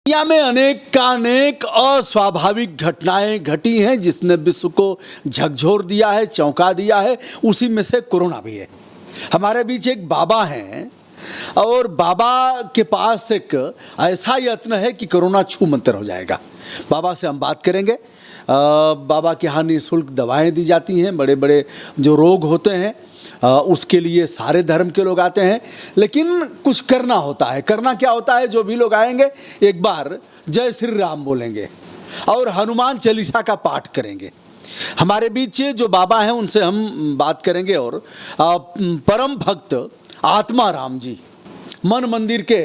दुनिया में अनेक अस्वाभाविक घटनाएं घटी हैं जिसने विश्व को झकझोर दिया है, चौंका दिया है। उसी में से कोरोना भी है। हमारे बीच एक बाबा हैं और बाबा के पास एक ऐसा यत्न है कि कोरोना छू मंतर हो जाएगा। बाबा से हम बात करेंगे। बाबा के यहाँ निःशुल्क दवाएं दी जाती हैं। बड़े बड़े जो रोग होते हैं उसके लिए सारे धर्म के लोग आते हैं, लेकिन कुछ करना होता है। करना क्या होता है? जो भी लोग आएंगे एक बार जय श्री राम बोलेंगे और हनुमान चालीसा का पाठ करेंगे। हमारे बीच जो बाबा हैं उनसे हम बात करेंगे और परम भक्त आत्मा राम जी मन मंदिर के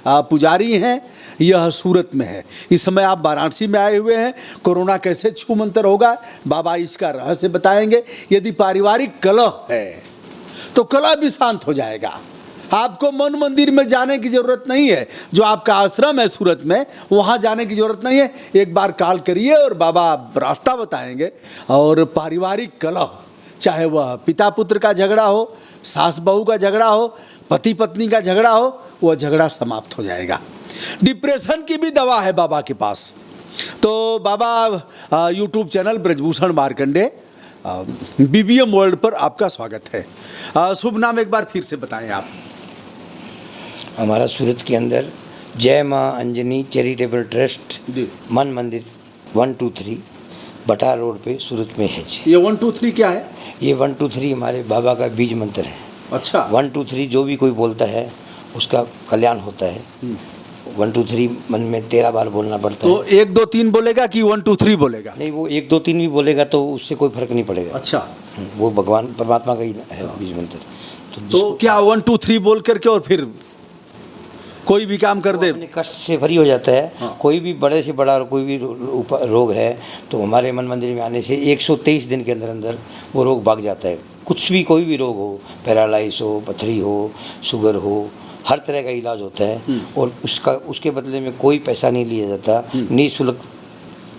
पुजारी हैं। यह सूरत में है। इस समय आप वाराणसी में आए हुए हैं। कोरोना कैसे छू मंतर होगा, बाबा इसका रहस्य बताएंगे। यदि पारिवारिक कलह है तो कलह भी शांत हो जाएगा। आपको मन मंदिर में जाने की जरूरत नहीं है। जो आपका आश्रम है सूरत में, वहाँ जाने की जरूरत नहीं है। एक बार कॉल करिए और बाबा रास्ता बताएंगे। और पारिवारिक कलह, चाहे वह पिता पुत्र का झगड़ा हो, सास बहू का झगड़ा हो, पति पत्नी का झगड़ा हो, वह झगड़ा समाप्त हो जाएगा। डिप्रेशन की भी दवा है बाबा के पास। तो बाबा YouTube channel Brajbhushan Markande BBM world पर आपका स्वागत है। शुभ नाम एक बार फिर से बताएं आप। हमारा सूरत के अंदर जय माँ अंजनी चैरिटेबल ट्रस्ट मन मंदिर 123 बटा रोड पे सूरत में है जी। ये 123 क्या है? ये 123 हमारे बाबा का बीज मंत्र है। अच्छा। 123 जो भी कोई बोलता है उसका कल्याण होता है। 123 मन में 13 बार बोलना पड़ता है। तो 1 2 3 बोलेगा कि 1 2 3 बोलेगा? नहीं, वो 1 2 3 भी बोलेगा तो उससे कोई फर्क नहीं पड़ेगा। अच्छा। वो भगवान परमात्मा का ही है बीज मंत्र। तो क्या 1 2 3 बोल करके और फिर कोई भी काम कर दे? अपने कष्ट से फ्री हो जाता है। हाँ। कोई भी बड़े से बड़ा कोई भी रोग है तो हमारे मन मंदिर में आने से 123 दिन के अंदर अंदर वो रोग भाग जाता है। कुछ भी कोई भी रोग हो, पैरालाइज हो, पथरी हो, शुगर हो, हर तरह का इलाज होता है। और उसके बदले में कोई पैसा नहीं लिया जाता, निःशुल्क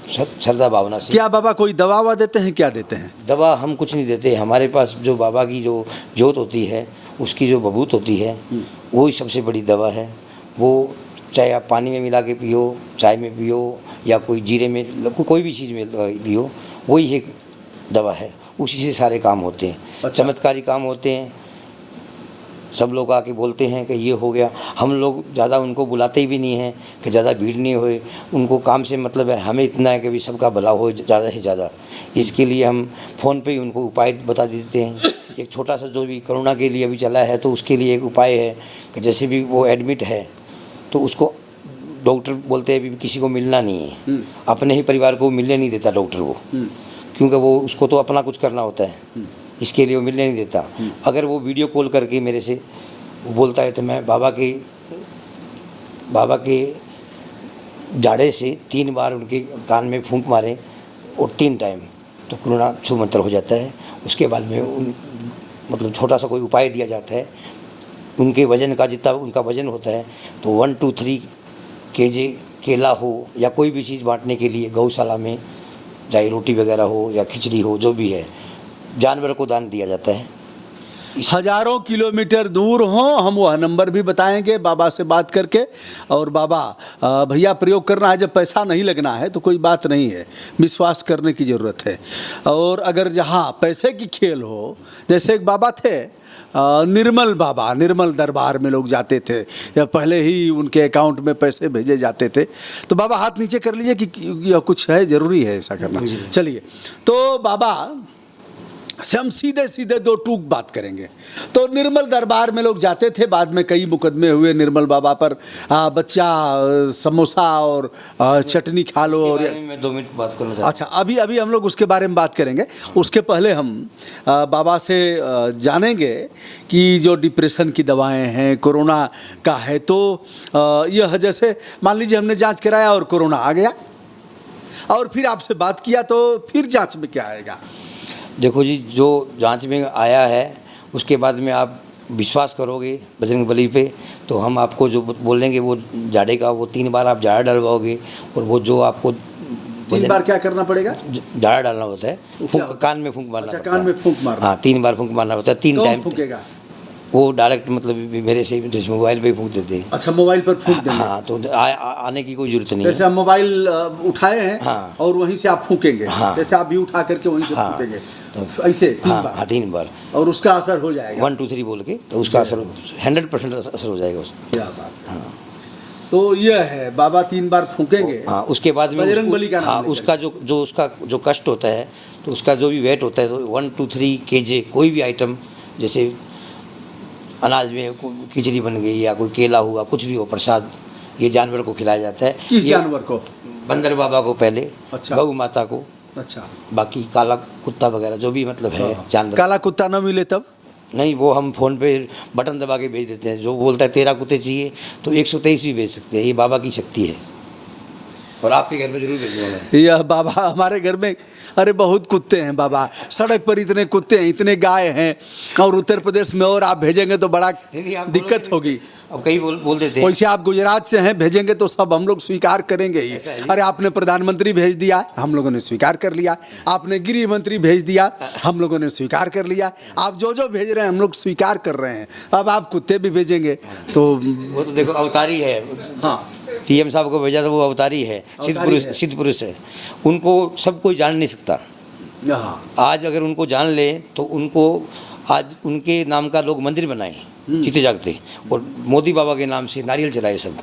श्रद्धा भावना से। क्या बाबा कोई दवा ववा देते हैं? क्या देते हैं? दवा हम कुछ नहीं देते। हमारे पास जो बाबा की जो जोत होती है, उसकी जो बबूत होती है, वो ही सबसे बड़ी दवा है। वो चाहे आप पानी में मिला के पियो, चाय में पियो, या कोई जीरे में, कोई भी चीज़ में पियो, वही एक दवा है। उसी से सारे काम होते हैं। अच्छा। चमत्कारी काम होते हैं। सब लोग आके बोलते हैं कि ये हो गया। हम लोग ज़्यादा उनको बुलाते भी नहीं हैं कि ज़्यादा भीड़ नहीं होए। उनको काम से मतलब है, हमें इतना है कि भी सबका भला हो ज़्यादा से ज़्यादा। इसके लिए हम फ़ोन पे ही उनको उपाय बता देते हैं। एक छोटा सा जो भी कोरोना के लिए अभी चला है तो उसके लिए एक उपाय है कि जैसे भी वो एडमिट है तो उसको डॉक्टर बोलते हैं भी किसी को मिलना नहीं है। अपने ही परिवार को मिलने नहीं देता डॉक्टर वो, क्योंकि वो उसको तो अपना कुछ करना होता है। इसके लिए वो मिलने नहीं देता। अगर वो वीडियो कॉल करके मेरे से बोलता है तो मैं बाबा के जाड़े से 3 बार उनके कान में फूंक मारे और 3 टाइम तो कोरोना छू मंतर हो जाता है। उसके बाद में मतलब छोटा सा कोई उपाय दिया जाता है। उनके वजन का जितना उनका वजन होता है तो 1 2 3 केजी केला हो या कोई भी चीज़ बांटने के लिए गौशाला में, चाहे रोटी वगैरह हो या खिचड़ी हो, जो भी है, जानवर को दान दिया जाता है। हजारों किलोमीटर दूर हों, हम वह नंबर भी बताएंगे बाबा से बात करके। और बाबा भैया प्रयोग करना है, जब पैसा नहीं लगना है तो कोई बात नहीं है, विश्वास करने की ज़रूरत है। और अगर जहाँ पैसे की खेल हो, जैसे एक बाबा थे निर्मल बाबा, निर्मल दरबार में लोग जाते थे या पहले ही उनके अकाउंट में पैसे भेजे जाते थे। तो बाबा हाथ नीचे कर लीजिए कि यह कुछ है, ज़रूरी है ऐसा करना। चलिए, तो बाबा से हम सीधे सीधे 2 टूक बात करेंगे। तो निर्मल दरबार में लोग जाते थे, बाद में कई मुकदमे हुए निर्मल बाबा पर। बच्चा समोसा और चटनी खा लो। और मैं 2 मिनट बात करना चाहता हूं। अच्छा, अभी हम लोग उसके बारे में बात करेंगे। उसके पहले हम बाबा से जानेंगे कि जो डिप्रेशन की दवाएं हैं, कोरोना का है, तो यह जैसे मान लीजिए हमने जांच कराया और कोरोना आ गया और फिर आपसे बात किया, तो फिर जांच में क्या आएगा? देखो जी, जो जांच में आया है उसके बाद में आप विश्वास करोगे बजरंगबली पे, तो हम आपको जो बोलेंगे वो जाड़े का, वो 3 बार आप जाड़ा डलवाओगे। और वो जो आपको 3 बार क्या करना पड़ेगा? जाड़ा डालना होता है। कान में फूंक मारना। अच्छा, कान में फूंक मारना। हाँ, 3 बार फूंक मारना होता है। 3 टाइम फूंकेगा। वो डायरेक्ट मतलब मेरे से जैसे मोबाइल पे ही फूंक देते हैं। अच्छा, मोबाइल पर फूंक देंगे। हाँ, तो आने की कोई जरूरत नहीं जैसे है। आप मोबाइल उठाए हैं हाँ। और वहीं से आप फूकेंगे, हाँ। जैसे आप भी उठा करके वहीं से हाँ। फूकेंगे, तो ऐसे 3 हाँ बार, हाँ 3 बार और उसका असर हो जाएगा। 1 2 3 बोल के, तो उसका असर 100% असर हो जाएगा उसका। क्या बात है। तो यह है, बाबा 3 बार फूकेंगे। हाँ, उसके बाद में बजरंग बली का नाम हाँ, लेकर। उसका उसका जो कष्ट होता है, तो उसका जो भी वेट होता है, तो 1 2 3 kg कोई भी आइटम, जैसे अनाज में खिचड़ी बन गई या कोई केला हुआ, कुछ भी हो प्रसाद, ये जानवर को खिलाया जाता है। किस ये जानवर को? बंदर बाबा को पहले, अच्छा। गौ माता को, अच्छा, बाकी काला कुत्ता वगैरह जो भी मतलब है जानवर। काला कुत्ता न मिले तब? नहीं, वो हम फ़ोन पे बटन दबा के भेज देते हैं। जो बोलता है 13 कुत्ते चाहिए तो 123 भी भेज सकते हैं। ये बाबा की शक्ति है, और आपके घर में जरूर भेजने वाला है। यह बाबा हमारे घर में, अरे बहुत कुत्ते हैं बाबा, सड़क पर इतने कुत्ते हैं, इतने गाय हैं, और उत्तर प्रदेश में और आप भेजेंगे तो बड़ा नहीं, आप दिक्कत होगी। अब कई बोल देते हैं। वैसे आप गुजरात से हैं, भेजेंगे तो सब हम लोग स्वीकार करेंगे ही। ऐसा है। अरे आपने प्रधानमंत्री भेज दिया, हम लोगों ने स्वीकार कर लिया। आपने गृह मंत्री भेज दिया, हम लोगों ने स्वीकार कर लिया। आप जो जो भेज रहे हैं हम लोग स्वीकार कर रहे हैं। अब आप कुत्ते भी भेजेंगे तो वो तो देखो अवतारी है। हाँ, पीएम साहब को भेजा तो वो अवतारी है, सिद्ध पुरुष है। उनको सब कोई जान नहीं सकता। हाँ, आज अगर उनको जान ले तो उनको आज उनके नाम का लोग मंदिर बनाए जीते जागते, और मोदी बाबा के नाम से नारियल चलाए। सब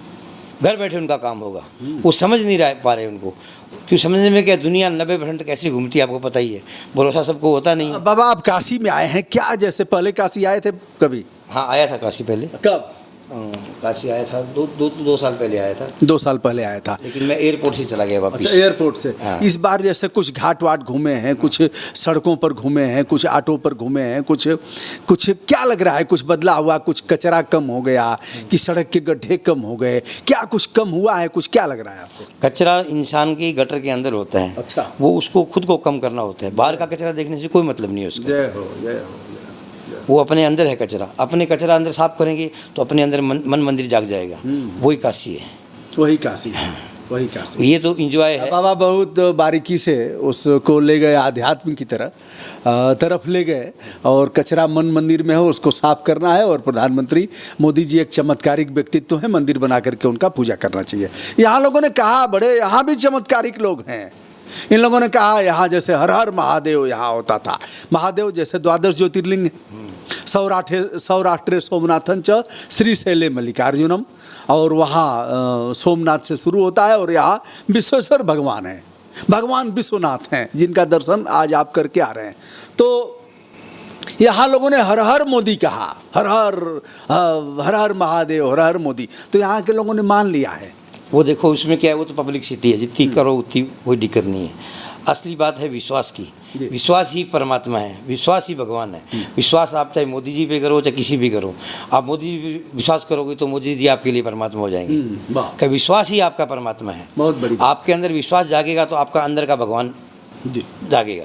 घर बैठे उनका काम होगा। वो समझ नहीं पा रहे उनको, क्यों समझने में क्या, दुनिया 90% कैसे घूमती है आपको पता ही है। भरोसा सबको होता नहीं है। बाबा आप काशी में आए हैं क्या? जैसे पहले काशी आए थे कभी? हाँ, आया था काशी पहले। कब? काशी आया था, 2 साल पहले आया था। 2 साल पहले आया था। लेकिन मैं एयरपोर्ट से चला गया वापस। अच्छा, एयरपोर्ट से। हाँ। इस बार जैसे कुछ घाट वाट घूमे हैं, कुछ सड़कों पर घूमे हैं, कुछ ऑटो पर घूमे हैं, कुछ क्या लग रहा है, कुछ बदला हुआ? कुछ कचरा कम हो गया कि सड़क के गड्ढे कम हो गए? क्या कुछ कम हुआ है? कुछ क्या लग रहा है आपको? कचरा इंसान के गटर के अंदर होता है। अच्छा। वो उसको खुद को कम करना होता है। बाहर का कचरा देखने से कोई मतलब नहीं है उसका। जय हो, जय हो। वो अपने अंदर है कचरा। अपने कचरा अंदर साफ करेंगे तो अपने अंदर मन मंदिर जाग जाएगा। वही काशी है। वही काशी है, वही काशी। ये तो इंजॉय है। बाबा बहुत बारीकी से उसको ले गए, आध्यात्म की तरफ ले गए, और कचरा मन मंदिर में हो उसको साफ करना है। और प्रधानमंत्री मोदी जी एक चमत्कारिक व्यक्तित्व है, मंदिर बना करके उनका पूजा करना चाहिए। यहाँ लोगों ने कहा, बड़े यहाँ भी चमत्कारिक लोग हैं। इन लोगों ने कहा यहाँ जैसे हर हर महादेव यहाँ होता था। महादेव जैसे 12 ज्योतिर्लिंग है। सौराष्ट्रे सोमनाथन च श्रीशैले मल्लिकार्जुनम, और वहाँ सोमनाथ से शुरू होता है, और यहाँ विश्वेश्वर भगवान है, भगवान विश्वनाथ हैं, जिनका दर्शन आज आप करके आ रहे हैं। तो यहाँ लोगों ने हर हर मोदी कहा, हर हर महादेव, हर हर मोदी। तो यहाँ के लोगों ने मान लिया है। वो देखो उसमें क्या है, वो तो पब्लिक सिटी है, जितनी करो उतनी कोई दिक्कत नहीं है। असली बात है विश्वास की। विश्वास ही परमात्मा है, विश्वास ही भगवान है। विश्वास आप चाहे मोदी जी पे करो चाहे किसी भी करो, आप मोदी जी पे विश्वास करोगे तो मोदी जी आपके लिए परमात्मा हो जाएंगे। कि विश्वास ही आपका परमात्मा है। बहुत बड़ी। आपके अंदर विश्वास जागेगा तो आपका अंदर का भगवान जी जागेगा।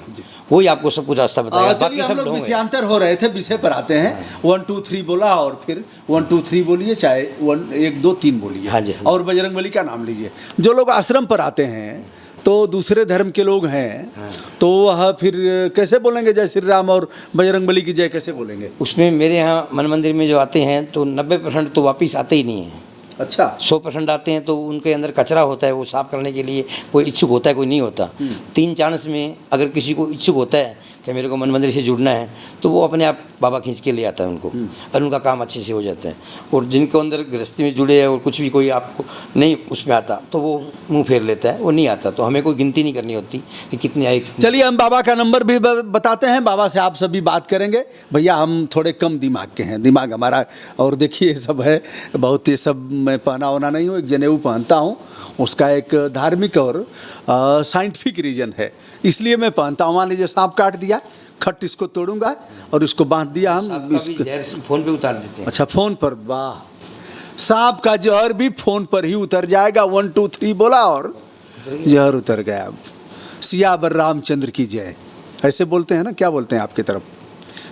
वही आपको सब कुछ रास्ता बताएगा। चलिए, हम लोग विषयांतर हो रहे थे, विषय पर आते हैं। 1 2 3 बोला, और फिर 1 2 3 बोलिए, चाहे 1 2 3 बोलिए। हाँ जी। और बजरंगबली का नाम लीजिए। जो लोग आश्रम पर आते हैं तो दूसरे धर्म के लोग हैं, तो वह फिर कैसे बोलेंगे जय श्री राम और बजरंगबली की जय कैसे बोलेंगे? उसमें मेरे यहाँ मन मंदिर में जो आते हैं तो 90% तो वापिस आते ही नहीं हैं। अच्छा। 100% आते हैं तो उनके अंदर कचरा होता है, वो साफ़ करने के लिए कोई इच्छुक होता है, कोई नहीं होता। 3 चांस में अगर किसी को इच्छुक होता है कि मेरे को मन मंदिर से जुड़ना है, तो वो अपने आप बाबा खींच के ले आता है उनको, और उनका काम अच्छे से हो जाता है। और जिनके अंदर गृहस्थी में जुड़े हैं और कुछ भी कोई आपको नहीं उसमें आता, तो वो मुंह फेर लेता है, वो नहीं आता। तो हमें कोई गिनती नहीं करनी होती कि कितने आए। चलिए, हम बाबा का नंबर भी बताते हैं, बाबा से आप सभी बात करेंगे। भैया हम थोड़े कम दिमाग के हैं, दिमाग हमारा, और देखिए सब है बहुत, ये सब मैं पहना होना नहीं हूँ, एक जनेऊ पहनता हूँ, उसका एक धार्मिक और साइंटिफिक रीजन है, इसलिए मैं पहनता हूँ। मान लीजिए सांप काट दिया, खट इसको तोड़ूंगा और इसको बांध दिया हम इसको। फ़ोन पे उतार देते हैं। अच्छा, फ़ोन पर? वाह, सांप का जहर भी फ़ोन पर ही उतर जाएगा। 1 2 3 बोला और जहर उतर गया। सियावर रामचंद्र की जय, ऐसे बोलते हैं ना? क्या बोलते हैं आपकी तरफ?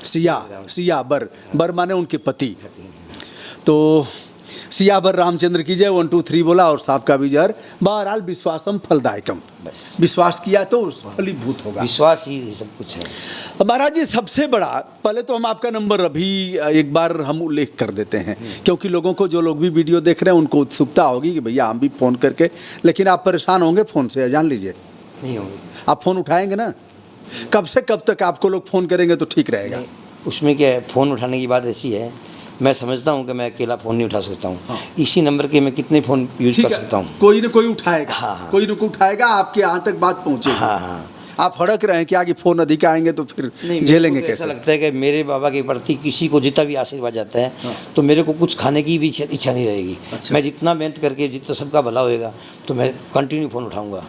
सियावर, बर माने उनके पति। तो सियावर रामचंद्र की जय, 1 2 3 बोला और सांप का भी जहर। बहरहाल विश्वासम फलदायकम, बस विश्वास किया तो फलीभूत होगा। विश्वास ही सब कुछ है। महाराज जी सबसे बड़ा, पहले तो हम आपका नंबर अभी एक बार हम उल्लेख कर देते हैं, क्योंकि लोगों को, जो लोग भी वीडियो देख रहे हैं उनको उत्सुकता होगी कि भैया हम भी फ़ोन करके, लेकिन आप परेशान होंगे फ़ोन से, जान लीजिए। नहीं होंगे। आप फ़ोन उठाएंगे ना? कब से कब तक आपको लोग फ़ोन करेंगे तो ठीक रहेगा? उसमें क्या है, फ़ोन उठाने की बात ऐसी है, मैं समझता हूँ कि मैं अकेला फ़ोन नहीं उठा सकता हूँ। इसी नंबर के मैं कितने फ़ोन यूज ठीक कर है, सकता हूँ। कोई ना कोई उठाएगा। हाँ। कोई ना कोई उठाएगा, आपके यहाँ तक बात पहुँचेगी। हाँ हाँ। आप हड़क रहे हैं क्या कि फ़ोन अधिक आएंगे तो फिर नहीं, झेलेंगे मेरे को तो ऐसा कैसे? लगता है कि मेरे बाबा के प्रति किसी को जितना भी आशीर्वाद जाता है, तो मेरे को कुछ खाने की भी इच्छा नहीं रहेगी। अच्छा। मैं जितना मेहनत करके जितना सबका भला होएगा तो मैं कंटिन्यू फ़ोन उठाऊंगा।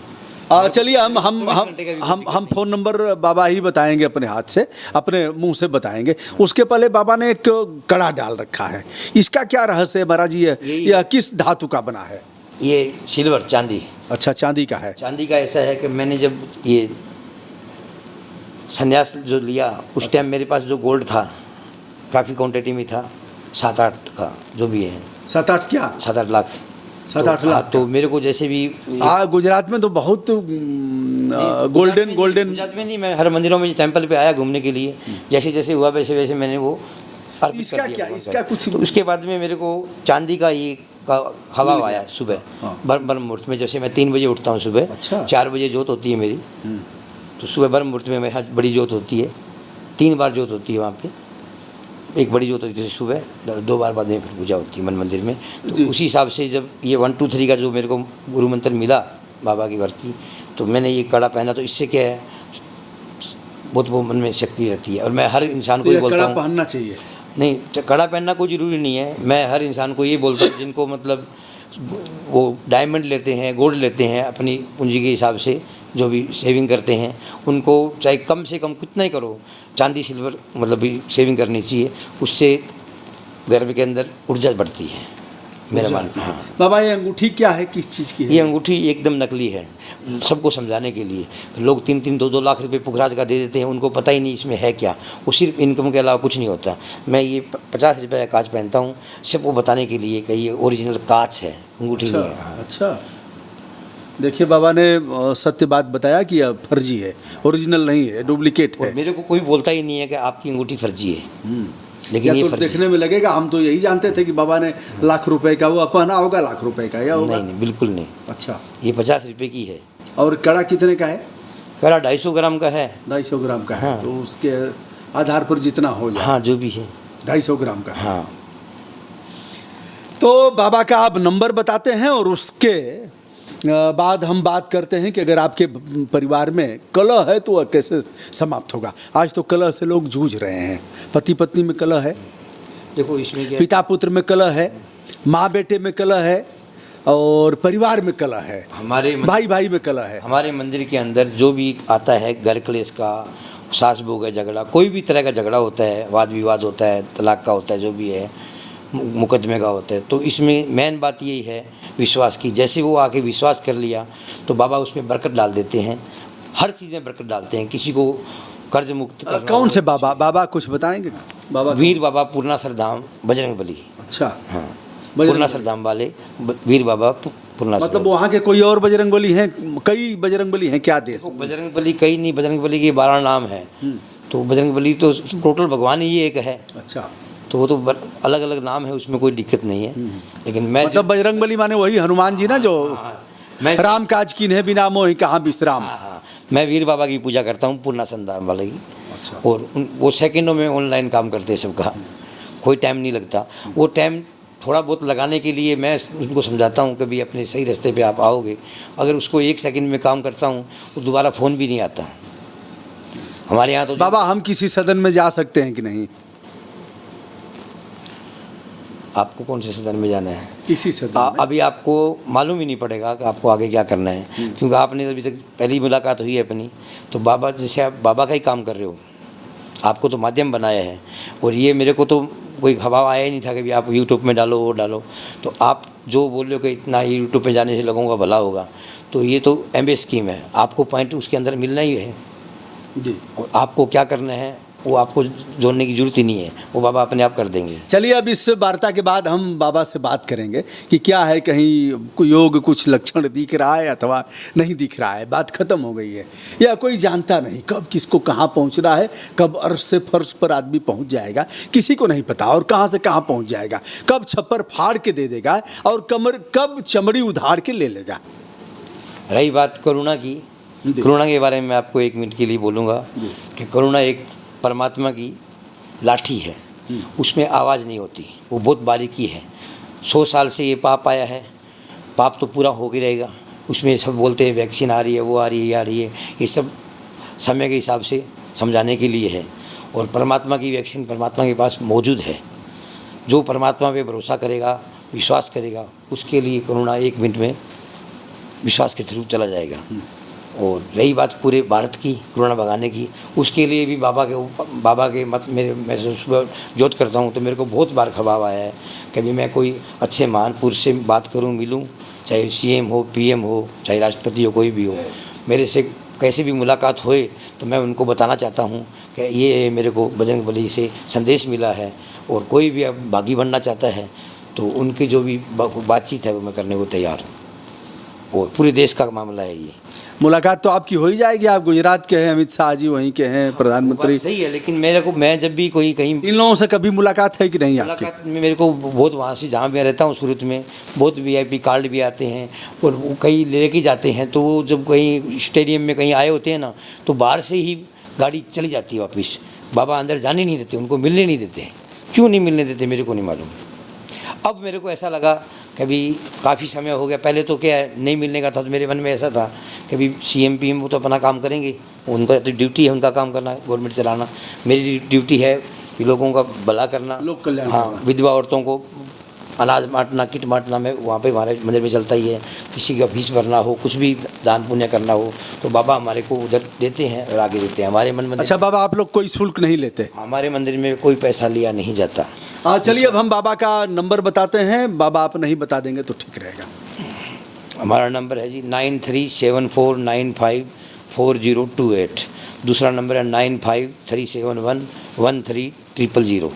चलिए हम 24 घंटे का भी कोई दिक्कत हम फ़ोन नंबर बाबा ही बताएंगे, अपने हाथ से, अपने मुंह से बताएंगे। उसके पहले बाबा ने एक कड़ा डाल रखा है, इसका क्या रहस्य है महाराज जी? यह किस धातु का बना है? ये सिल्वर, चांदी। अच्छा, चांदी का है। चांदी का ऐसा है कि मैंने जब ये संन्यास जो लिया उस टाइम मेरे पास जो गोल्ड था काफ़ी क्वांटिटी में था, 7-8 का जो भी है। 7-8 क्या? 7-8 लाख। 7-8 तो, लाख तो मेरे को जैसे भी गुजरात में तो बहुत गोल्डन गुजरात में नहीं, मैं हर मंदिरों में टेंपल पे आया घूमने के लिए, जैसे जैसे हुआ वैसे वैसे मैंने वो अर्पित इसका कर दिया क्या, भगवान इसका को। कुछ? तो उसके बाद में मेरे को चांदी का ये का हवा आया सुबह। हाँ। ब्रह्म मुहूर्त में, जैसे मैं 3 बजे उठता हूँ सुबह। अच्छा। 4 बजे जोत होती है मेरी, तो सुबह ब्रह्म मुहूर्त में यहाँ बड़ी जोत होती है, 3 बार जोत होती है वहाँ पे। एक बड़ी जोत होती है सुबह, 2 बार बाद में फिर पूजा होती है मन मंदिर में। तो उसी हिसाब से जब ये 1 2 3 का जो मेरे को गुरु मंत्र मिला बाबा की भक्ति, तो मैंने ये कड़ा पहना। तो इससे क्या है, बहुत वो मन में शक्ति रहती है। और मैं हर इंसान को ये बोलता कड़ा हूँ, पहनना चाहिए। नहीं कड़ा पहनना कोई ज़रूरी नहीं है। मैं हर इंसान को ये बोलता हूँ जिनको मतलब वो डायमंड लेते हैं, गोल्ड लेते हैं, अपनी पूंजी के हिसाब से जो भी सेविंग करते हैं, उनको चाहे कम से कम कितना ही करो, चांदी सिल्वर मतलब भी सेविंग करनी चाहिए। उससे घर के अंदर ऊर्जा बढ़ती है, मेरा मानना। हाँ, बाबा ये अंगूठी क्या है, किस चीज़ की है? ये अंगूठी एकदम नकली है, सबको समझाने के लिए। तो लोग 3-3 2-2 लाख रुपए पुखराज का दे देते हैं, उनको पता ही नहीं इसमें है क्या। वो सिर्फ इनकम के अलावा कुछ नहीं होता। मैं ये 50 रुपये का कांच पहनता हूँ, सबको बताने के लिए कि ये ओरिजिनल कांच है, अंगूठी नहीं है। हाँ। अच्छा, देखिए बाबा ने सत्य बात बताया कि यह फर्जी है, ओरिजिनल नहीं है, डुप्लीकेट और है। मेरे को कोई बोलता ही नहीं है कि आपकी अंगूठी फर्जी है, लेकिन या ये तो फर्जी देखने में लगेगा, हम तो यही जानते थे कि बाबा ने लाख रुपए का वो पहना होगा, लाख रुपए का या होगा। नहीं, बिल्कुल नहीं। अच्छा, ये 50 रुपये की है। और कड़ा कितने का है? कड़ा 250 ग्राम का है। 250 ग्राम का है। हाँ। तो उसके आधार पर जितना हो जाए। हाँ, जो भी है। 250 ग्राम का। हाँ, तो बाबा का आप नंबर बताते हैं और उसके बाद हम बात करते हैं कि अगर आपके परिवार में कलह है तो वह कैसे समाप्त होगा। आज तो कलह से लोग जूझ रहे हैं, पति पत्नी में कलह है, देखो इसमें क्या, पिता पुत्र में कलह है, माँ बेटे में कलह है, और परिवार में कलह है, हमारे भाई भाई में कलह है। हमारे मंदिर के अंदर जो भी आता है, घर क्लेश का, सास बहू का झगड़ा, कोई भी तरह का झगड़ा होता है, वाद विवाद होता है, तलाक का होता है, जो भी है, मुकदमे का होता है, तो इसमें मेन बात यही है विश्वास की। जैसे वो आके विश्वास कर लिया तो बाबा उसमें बरकत डाल देते हैं, हर चीज़ में बरकत डालते हैं। किसी को कर्ज मुक्त करना कौन से हो, बाबा? बाबा कुछ बताएंगे? बाबा वीर बाबा पूर्णासर धाम बजरंग बली। अच्छा, हाँ, बजरंग पूर्णासर धाम वाले वीर बाबा पूर्णासर। मतलब वहाँ के कोई और बजरंग बली हैं? कई बजरंग बली हैं क्या देश में? बजरंग बली कई नहीं, बजरंग बली के 12 नाम है। तो बजरंग बली तो टोटल भगवान ही एक है। अच्छा, तो वो तो अलग अलग नाम है, उसमें कोई दिक्कत नहीं है। लेकिन मैं मतलब बजरंग बली माने वही हनुमान जी ना, जो मैं राम काज कीन्हे बिना मोहि कहाँ विश्राम। हाँ, मैं वीर बाबा की पूजा करता हूँ, पूर्णासन धाम वाले की। अच्छा, और वो सेकंडों में ऑनलाइन काम करते हैं सबका, कोई टाइम नहीं लगता। वो टाइम थोड़ा बहुत लगाने के लिए मैं उनको समझाता हूँ कि भाई अपने सही रास्ते पे आप आओगे। अगर उसको 1 सेकंड में काम करता हूँ, वो दोबारा फ़ोन भी नहीं आता। हमारे यहाँ तो बाबा हम किसी सदन में जा सकते हैं कि नहीं? आपको कौन से सदन में जाना है? किसी सदन में? अभी आपको मालूम ही नहीं पड़ेगा कि आपको आगे क्या करना है, क्योंकि आपने अभी तक पहली मुलाकात हुई है अपनी। तो बाबा, जैसे आप बाबा का ही काम कर रहे हो, आपको तो माध्यम बनाया है। और ये मेरे को तो कोई खबाव आया ही नहीं था कि भी आप यूट्यूब में डालो, वो डालो। तो आप जो बोल रहे हो कि इतना ही यूट्यूब पे जाने से लोगों का भला होगा, तो ये तो MBA स्कीम है। आपको पॉइंट उसके अंदर मिलना ही है। जी। और आपको क्या करना है वो आपको जोड़ने की ज़रूरत ही नहीं है, वो बाबा अपने आप कर देंगे। चलिए, अब इस वार्ता के बाद हम बाबा से बात करेंगे कि क्या है, कहीं कोई योग कुछ लक्षण दिख रहा है अथवा नहीं दिख रहा है। बात खत्म हो गई है, या कोई जानता नहीं कब किसको कहाँ पहुँचना है, कब अर्श से फर्श पर आदमी पहुँच जाएगा, किसी को नहीं पता, और कहाँ से कहाँ पहुँच जाएगा, कब छप्पर फाड़ के दे देगा और कब चमड़ी उधार के ले लेगा। रही बात करुणा की, करुणा के बारे में मैं आपको 1 मिनट के लिए बोलूँगा कि करुणा एक परमात्मा की लाठी है, उसमें आवाज़ नहीं होती, वो बहुत बारीकी है। 100 साल से ये पाप आया है, पाप तो पूरा हो ही रहेगा। उसमें सब बोलते हैं वैक्सीन आ रही है, वो आ रही है, ये आ रही है, ये सब समय के हिसाब से समझाने के लिए है। और परमात्मा की वैक्सीन परमात्मा के पास मौजूद है। जो परमात्मा पे भरोसा करेगा, विश्वास करेगा, उसके लिए करुणा 1 मिनट में विश्वास के थ्रू चला जाएगा। और रही बात पूरे भारत की करुणा भगाने की, उसके लिए भी बाबा के मत मेरे मैं सुबह जोत करता हूँ तो मेरे को बहुत बार खबाब आया है। कभी मैं कोई अच्छे महान पुरुष से बात करूँ, मिलूँ, चाहे CM हो, PM हो, चाहे राष्ट्रपति हो, कोई भी हो, मेरे से कैसे भी मुलाकात होए तो मैं उनको बताना चाहता हूँ कि ये मेरे को बजरंगबली से संदेश मिला है। और कोई भी अब बागी बनना चाहता है तो उनकी जो भी बातचीत है वो मैं करने को तैयार हूँ। और पूरे देश का मामला है ये। मुलाकात तो आपकी हो ही जाएगी, आप गुजरात के हैं, अमित शाह जी वहीं के हैं, प्रधानमंत्री। सही है, लेकिन मैं जब भी कहीं इन लोगों से कभी मुलाकात है कि नहीं आपकी? मुलाकात में मेरे को बहुत, वहाँ से जहाँ मैं रहता हूँ सूरत में, बहुत VIP कार्ड भी आते हैं और वो कहीं लेके जाते हैं। तो वो जब कहीं स्टेडियम में कहीं आए होते हैं ना, तो बाहर से ही गाड़ी चली जाती है वापस। बाबा अंदर जाने नहीं देते, उनको मिलने नहीं देते। क्यों नहीं मिलने देते मेरे को नहीं मालूम। अब मेरे को ऐसा लगा, कभी काफ़ी समय हो गया, पहले तो क्या है नहीं मिलने का था, तो मेरे मन में ऐसा था कभी CM PM वो तो अपना काम करेंगे, उनका तो ड्यूटी है उनका काम करना, गवर्नमेंट चलाना। मेरी ड्यूटी है कि लोगों का भला करना, लोक कल्याण। हाँ, विधवा औरतों को अनाज बांटना, किट बांटना, मैं वहाँ पे हमारे मंदिर में चलता ही है। किसी का फीस भरना हो, कुछ भी दान पुण्य करना हो तो बाबा हमारे को उधर देते हैं और आगे देते हैं हमारे मंदिर। अच्छा बाबा, आप लोग कोई शुल्क नहीं लेते? हमारे मंदिर में कोई पैसा लिया नहीं जाता। चलिए, अब हम बाबा का नंबर बताते हैं, बाबा आप नहीं बता देंगे तो ठीक रहेगा। हमारा नंबर है जी 9374954028। दूसरा नंबर है 9537113000।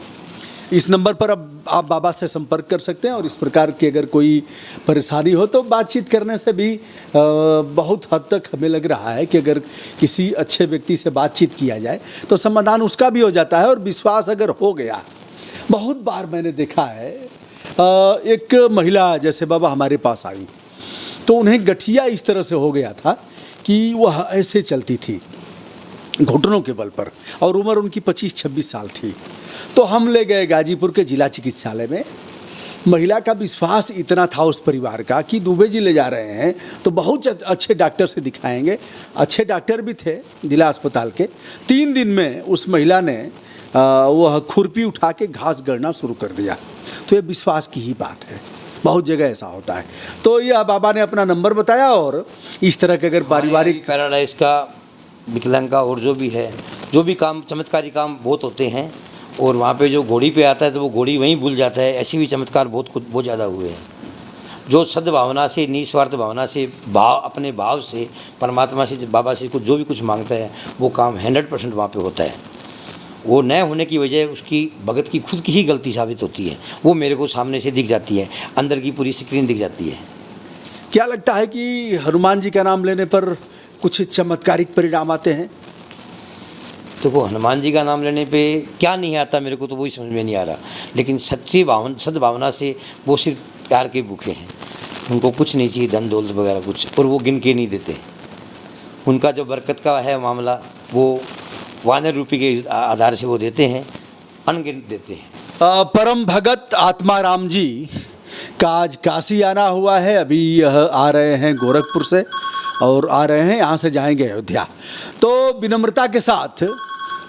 इस नंबर पर अब आप बाबा से संपर्क कर सकते हैं। और इस प्रकार की अगर कोई परेशानी हो तो बातचीत करने से भी बहुत हद तक हमें लग रहा है कि अगर किसी अच्छे व्यक्ति से बातचीत किया जाए तो समाधान उसका भी हो जाता है। और विश्वास अगर हो गया, बहुत बार मैंने देखा है, एक महिला जैसे बाबा हमारे पास आई तो उन्हें गठिया इस तरह से हो गया था कि वह ऐसे चलती थी घुटनों के बल पर, और उम्र उनकी 25-26 साल थी। तो हम ले गए गाजीपुर के जिला चिकित्सालय में। महिला का विश्वास इतना था उस परिवार का कि दुबे जी ले जा रहे हैं तो बहुत अच्छे डॉक्टर से दिखाएंगे। अच्छे डॉक्टर भी थे जिला अस्पताल के। 3 दिन में उस महिला ने वह खुरपी उठा के घास गड़ना शुरू कर दिया। तो ये विश्वास की ही बात है, बहुत जगह ऐसा होता है। तो यह बाबा ने अपना नंबर बताया। और इस तरह के अगर पारिवारिक पैरालाइज का, विकलांग का, और जो भी है, जो भी काम चमत्कारी काम बहुत होते हैं। और वहाँ पे जो घोड़ी पे आता है तो वो घोड़ी वहीं भूल जाता है। ऐसे भी चमत्कार बहुत ज़्यादा हुए हैं। जो सद्भावना से, निस्वार्थ भावना से, अपने भाव से परमात्मा से, बाबा से कुछ जो भी कुछ मांगता है वो काम 100% वहाँ पे होता है। वो न होने की वजह उसकी भगत की खुद की ही गलती साबित होती है। वो मेरे को सामने से दिख जाती है, अंदर की पूरी स्क्रीन दिख जाती है। क्या लगता है कि हनुमान जी का नाम लेने पर कुछ चमत्कारिक परिणाम आते हैं? देखो, हनुमान जी का नाम लेने पे क्या नहीं आता मेरे को तो वही समझ में नहीं आ रहा। लेकिन सच्ची सद्भावना से वो सिर्फ प्यार के भूखे हैं। उनको कुछ नहीं चाहिए, धन दौलत वगैरह कुछ, और वो गिन के नहीं देते। उनका जो बरकत का है मामला, वो वानर रूपी के आधार से वो देते हैं, अनगिनत देते हैं। परम भगत आत्माराम जी का आज काशी आना हुआ है। अभी यह आ रहे हैं गोरखपुर से और आ रहे हैं, यहाँ से जाएंगे अयोध्या। तो विनम्रता के साथ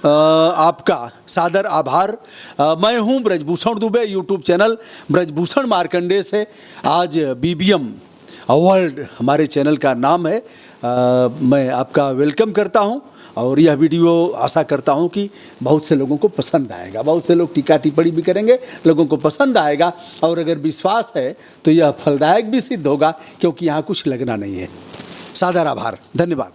आपका सादर आभार। मैं हूँ ब्रजभूषण दुबे, यूट्यूब चैनल ब्रजभूषण मार्कंडे से। आज BBM वर्ल्ड हमारे चैनल का नाम है। मैं आपका वेलकम करता हूँ और यह वीडियो आशा करता हूँ कि बहुत से लोगों को पसंद आएगा। बहुत से लोग टीका टिप्पणी भी करेंगे, लोगों को पसंद आएगा। और अगर विश्वास है तो यह फलदायक भी सिद्ध होगा, क्योंकि यहाँ कुछ लगना नहीं है। सादर आभार, धन्यवाद।